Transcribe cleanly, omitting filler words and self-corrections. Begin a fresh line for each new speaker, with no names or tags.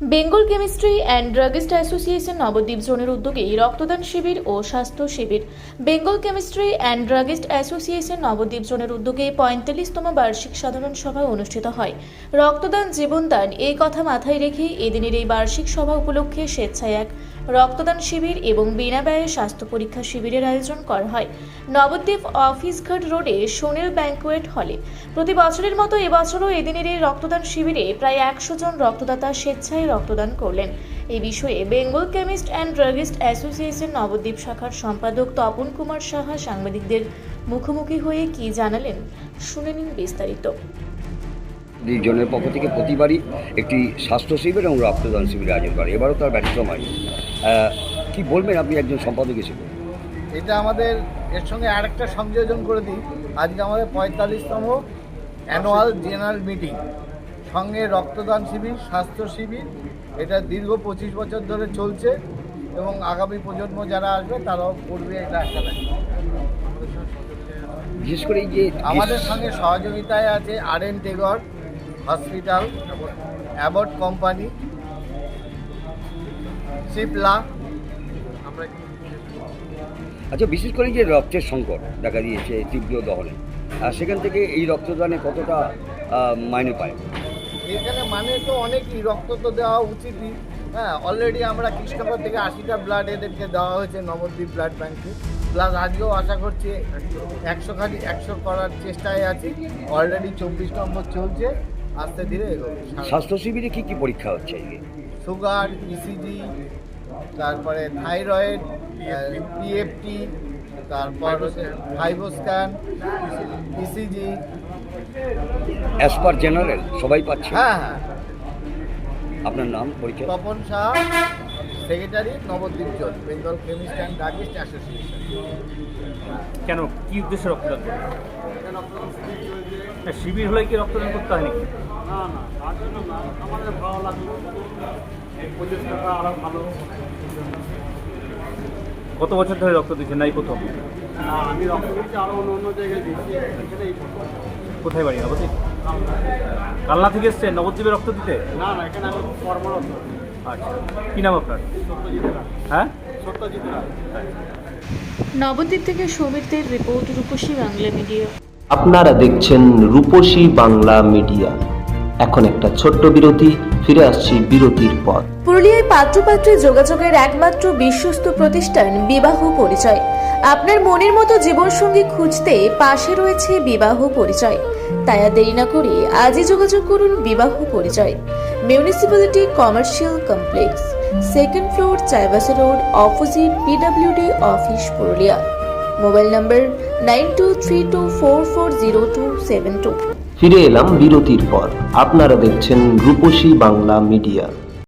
Bengal chemistry and druggist association Nabadwip জোনের উদ্যোগে রক্তদান শিবির ও স্বাস্থ্য শিবির। Bengal chemistry and druggist association Nabadwip জোনের উদ্যোগে ৪৫তম বার্ষিক সাধারণ সভা অনুষ্ঠিত হয়। রক্তদান জীবনদান এই কথা মাথায় রেখে এদিনের এই বার্ষিক সভা উপলক্ষে স্বেচ্ছায় এক রক্তদান শিবির এবং বিনা ব্যয়ে স্বাস্থ্য পরীক্ষা শিবিরের আয়োজন করা হয় নবদ্বীপ অফিসঘাট রোডে সোনেল ব্যাংকোয়েট হলে। প্রতি বছরের মতো এবছরও এদিনের এই রক্তদান শিবিরে প্রায় ১০০ জন রক্তদাতা স্বেচ্ছায় রক্তদান করলেন। এই বিষয়ে Bengal chemist and druggist association Nabadwip শাখার সম্পাদক তপন কুমার সাহা সাংবাদিকদের মুখোমুখি হয়ে কি জানালেন, শুনে নিন বিস্তারিত।
জনের পক্ষ থেকে প্রতিবারই একটি স্বাস্থ্য শিবির এবং রক্তদান শিবির আয়োজন করে, এবারও তার ব্যতিক্রম হয়। কি বলবেন আপনি একজন সম্পাদক হিসেবে?
এটা আমাদের এর সঙ্গে আরেকটা সংযোজন করে দিই, আজকে আমাদের ৪৫তম অ্যানুয়াল জেনারেল মিটিং, সঙ্গে রক্তদান শিবির, স্বাস্থ্য শিবির। এটা দীর্ঘ ২৫ বছর ধরে চলছে এবং আগামী প্রজন্ম যারা আসবে তারাও করবে এটা একটা।
বিশেষ করে এই যে
আমাদের সঙ্গে সহযোগিতায় আছে আর.এন. Tagore hospital, Abbott company, Cipla.
আচ্ছা, বিশেষ করে যে রক্তের সংকট দেখা দিয়েছে তীব্র দহনে, আর সেখান থেকে এই রক্তদানে কতটা মাইনে পায়?
এখানে মানে তো অনেকই, রক্ত তো দেওয়া উচিতই। হ্যাঁ, অলরেডি আমরা কৃষ্ণনগর থেকে ৮০টা ব্লাড এদেরকে দেওয়া হয়েছে নবদ্বীপ ব্লাড ব্যাঙ্কে। প্লাস আজকেও আশা করছি ১০০ করার চেষ্টায় আছি। অলরেডি ২৪ নম্বর চলছে, আস্তে ধীরে এগোবে।
স্বাস্থ্য শিবিরে কী কী পরীক্ষা হচ্ছে?
সুগার, ইসিজি, তারপরে থাইরয়েড, পিএফটি, তারপর ফাইবোস্ক্যান, ইসিজি।
অ্যাজ পার জেনারেল সবাই পাচ্ছে?
হ্যাঁ হ্যাঁ।
আপনার নাম, পরিচয়?
Tapan Shah, secretary, Nabadwip zone, Bengal chemist and druggist association.
কেন, কি উদ্দেশ্যে রক্তদান করবেন? শিবির হলে কি রক্তদান করতে হয় নাকি?
না না, তার জন্য না, আমাদের ভালো লাগলো, এই প্রচেষ্টাটা আরও ভালো।
কত বছর ধরে রক্ত দিচ্ছেন? নাই প্রথম?
না, আমি রক্ত দিচ্ছি আরও অন্য জায়গায় দিচ্ছি, এখানেই প্রথম।
কোথায় বাড়ি? নবদ্বীপ? কালনা থেকে এসছেন নবদ্বীপে রক্ত দিতে?
না না, এখানে আমি কর্মরত।
আচ্ছা, কী নাম আপনার?
সত্যজিৎ রায়।
হ্যাঁ,
সত্যজিৎ রায়।
নবদ্বীপ থেকে সৌমিত্রের রিপোর্ট, রূপসী বাংলা মিডিয়া।
আপনারা দেখছেন রূপসী বাংলা মিডিয়া। এখন একটা ছোট্ট বিরতি, ফিরে আসছি বিরতির পর।
পুরুলিয়ায় পাত্রপাত্রী যোগাযোগের একমাত্র বিশ্বস্ত প্রতিষ্ঠান বিবাহ পরিচয়। আপনার মনের মতো জীবনসঙ্গী খুঁজতে পাশে রয়েছে বিবাহ পরিচয়। তাই আর দেরি না করে আজই যোগাযোগ করুন বিবাহ পরিচয়। Municipality commercial complex, 2nd floor, Chaibasa road, opposite PWD office, Purulia. Mobile নম্বর 9232440272।
ফিরে এলাম বিরতির পর। আপনারা দেখছেন রূপসী বাংলা মিডিয়া।